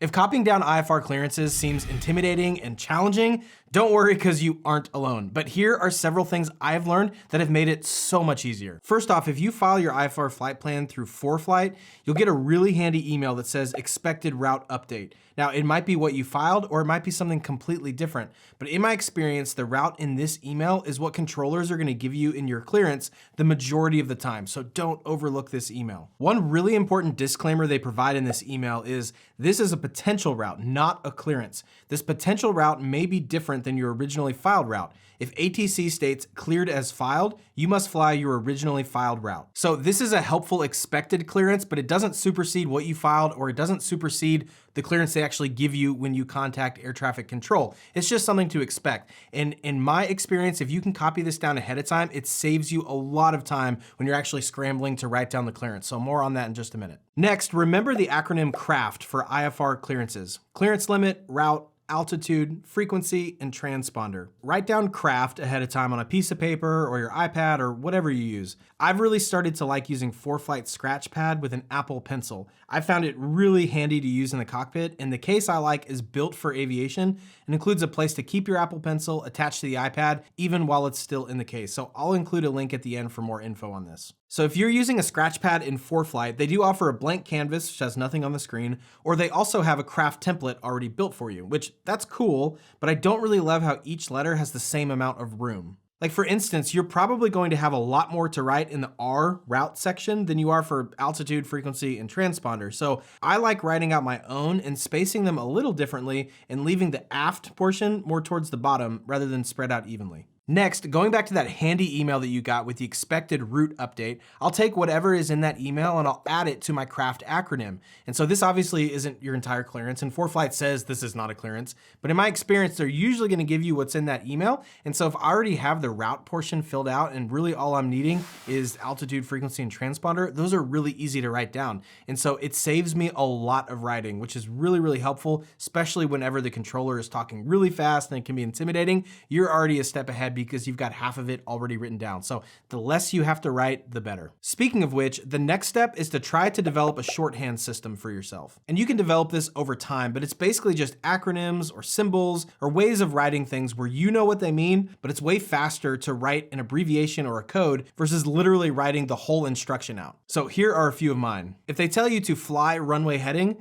If copying down IFR clearances seems intimidating and challenging, don't worry because you aren't alone. But here are several things I've learned that have made it so much easier. First off, if you file your IFR flight plan through ForeFlight, you'll get a really handy email that says expected route update. Now, it might be what you filed or it might be something completely different. But in my experience, the route in this email is what controllers are going to give you in your clearance the majority of the time. So don't overlook this email. One really important disclaimer they provide in this email is this is a potential route, not a clearance. This potential route may be different than your originally filed route. If ATC states cleared as filed, you must fly your originally filed route. So this is a helpful expected clearance, but it doesn't supersede what you filed or it doesn't supersede the clearance they actually give you when you contact air traffic control. It's just something to expect. And in my experience, if you can copy this down ahead of time, it saves you a lot of time when you're actually scrambling to write down the clearance. So more on that in just a minute. Next, remember the acronym CRAFT for IFR clearances. Clearance limit, route, altitude, frequency, and transponder. Write down CRAFT ahead of time on a piece of paper or your iPad or whatever you use. I've really started to like using ForeFlight Scratchpad with an Apple Pencil. I found it really handy to use in the cockpit, and the case I like is built for aviation and includes a place to keep your Apple Pencil attached to the iPad even while it's still in the case. So I'll include a link at the end for more info on this. So if you're using a Scratchpad in ForeFlight, they do offer a blank canvas which has nothing on the screen, or they also have a craft template already built for you, which that's cool, but I don't really love how each letter has the same amount of room. Like for instance, you're probably going to have a lot more to write in the R route section than you are for altitude, frequency, and transponder. So I like writing out my own and spacing them a little differently and leaving the aft portion more towards the bottom rather than spread out evenly. Next, going back to that handy email that you got with the expected route update, I'll take whatever is in that email and I'll add it to my CRAFT acronym. And so this obviously isn't your entire clearance, and ForeFlight says this is not a clearance, but in my experience, they're usually gonna give you what's in that email. And so if I already have the route portion filled out and really all I'm needing is altitude, frequency, and transponder, those are really easy to write down. And so it saves me a lot of writing, which is really, really helpful, especially whenever the controller is talking really fast and it can be intimidating. You're already a step ahead because you've got half of it already written down. So the less you have to write, the better. Speaking of which, the next step is to try to develop a shorthand system for yourself. And you can develop this over time, but it's basically just acronyms or symbols or ways of writing things where you know what they mean, but it's way faster to write an abbreviation or a code versus literally writing the whole instruction out. So here are a few of mine. If they tell you to fly runway heading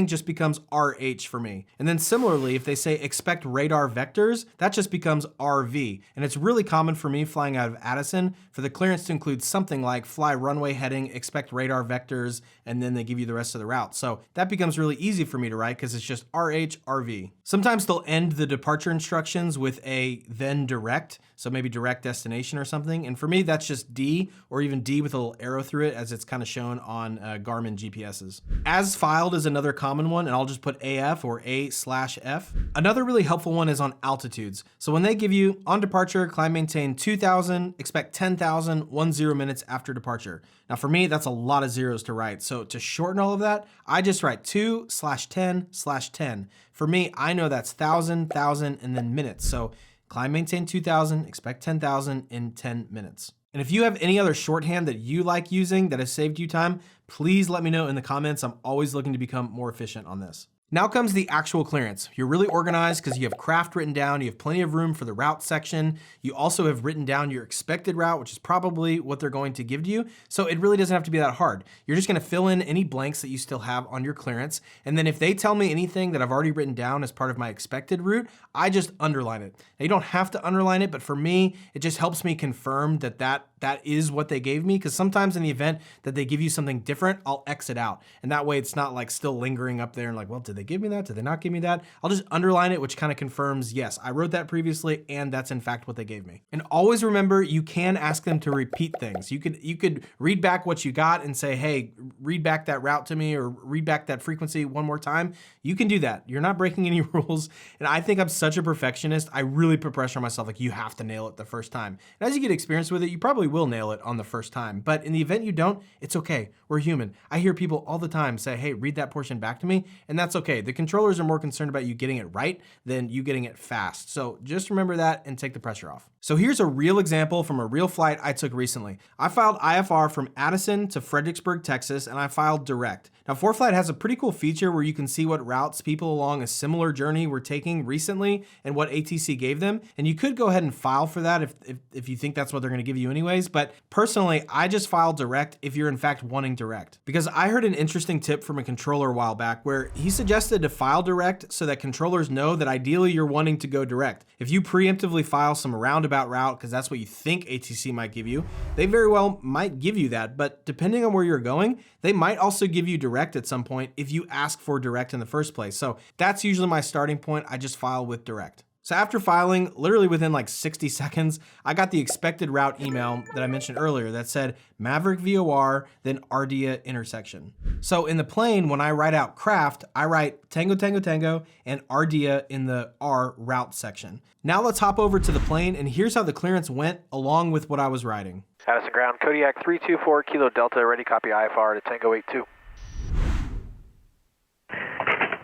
just becomes RH for me. And then similarly, if they say expect radar vectors, that just becomes RV. And it's really common for me flying out of Addison for the clearance to include something like fly runway heading, expect radar vectors, and then they give you the rest of the route. So that becomes really easy for me to write because it's just RH, RV. Sometimes they'll end the departure instructions with a then direct, so maybe direct destination or something. And for me, that's just D, or even D with a little arrow through it as it's kind of shown on Garmin GPSs. As filed is another common one, and I'll just put AF or A/F. Another really helpful one is on altitudes. So when they give you on departure, climb maintain 2,000, expect 10,000, 10 minutes after departure. Now for me, that's a lot of zeros to write. So to shorten all of that, I just write 2/10/10. For me, I know that's 1,000, and then minutes. So climb maintain 2,000, expect 10,000 in 10 minutes. And if you have any other shorthand that you like using that has saved you time, please let me know in the comments. I'm always looking to become more efficient on this. Now comes the actual clearance. You're really organized because you have CRAFT written down, you have plenty of room for the route section. You also have written down your expected route, which is probably what they're going to give to you. So it really doesn't have to be that hard. You're just gonna fill in any blanks that you still have on your clearance. And then if they tell me anything that I've already written down as part of my expected route, I just underline it. Now you don't have to underline it, but for me, it just helps me confirm that that is what they gave me, because sometimes in the event that they give you something different, I'll exit out. And that way it's not like still lingering up there and like, well, did they give me that? Did they not give me that? I'll just underline it, which kind of confirms, yes, I wrote that previously and that's in fact what they gave me. And always remember, you can ask them to repeat things. You could read back what you got and say, hey, read back that route to me or read back that frequency one more time. You can do that. You're not breaking any rules. And I think I'm such a perfectionist. I really put pressure on myself. Like, you have to nail it the first time. And as you get experience with it, you probably will nail it on the first time. But in the event you don't, it's okay. We're human. I hear people all the time say, hey, read that portion back to me, and that's okay. The controllers are more concerned about you getting it right than you getting it fast. So just remember that and take the pressure off. So here's a real example from a real flight I took recently. I filed IFR from Addison to Fredericksburg, Texas, and I filed direct. Now, ForeFlight has a pretty cool feature where you can see what routes people along a similar journey were taking recently and what ATC gave them. And you could go ahead and file for that if you think that's what they're gonna give you anyways. But personally, I just filed direct if you're in fact wanting direct. Because I heard an interesting tip from a controller a while back where he suggested to file direct so that controllers know that ideally you're wanting to go direct. If you preemptively file some roundabout route, because that's what you think ATC might give you, they very well might give you that. But depending on where you're going, they might also give you direct at some point if you ask for direct in the first place. So that's usually my starting point. I just file with direct. So after filing, literally within like 60 seconds, I got the expected route email that I mentioned earlier that said Maverick VOR, then Ardea intersection. So in the plane, when I write out craft, I write Tango, Tango, Tango, and Ardea in the R route section. Now let's hop over to the plane, and here's how the clearance went along with what I was writing. Addison ground, Kodiak 324 Kilo Delta, ready copy IFR to Tango 82.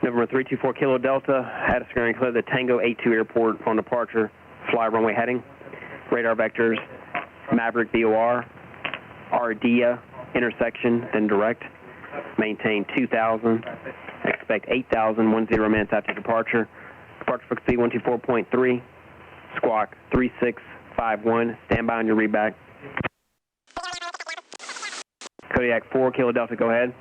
November 324 Kilo Delta, Addison ground, clear the Tango 82 airport on departure, fly runway heading, radar vectors, Maverick VOR, Ardea intersection, then direct, maintain 2,000, expect 8,000, 10 minutes after departure, departure frequency 124.3, squawk 3651, stand by on your readback. Kodiak 4 Kilo Delta, go ahead.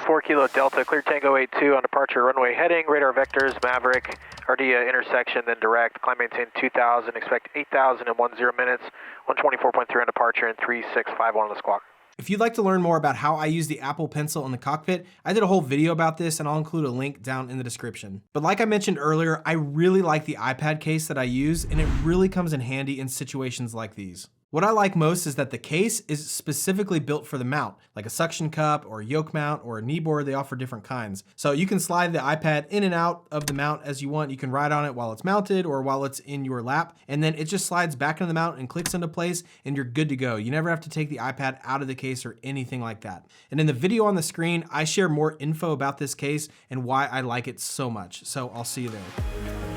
4 Kilo Delta, clear Tango 82 on departure runway heading, radar vectors, Maverick, Ardea intersection, then direct, climb maintain 2,000, expect 8,000 in 10 minutes, 124.3 on departure and 3651 on the squawk. If you'd like to learn more about how I use the Apple Pencil in the cockpit, I did a whole video about this and I'll include a link down in the description. But like I mentioned earlier, I really like the iPad case that I use, and it really comes in handy in situations like these. What I like most is that the case is specifically built for the mount, like a suction cup or a yoke mount or a knee board. They offer different kinds. So you can slide the iPad in and out of the mount as you want. You can ride on it while it's mounted or while it's in your lap, and then it just slides back into the mount and clicks into place, and you're good to go. You never have to take the iPad out of the case or anything like that. And in the video on the screen, I share more info about this case and why I like it so much. So I'll see you there.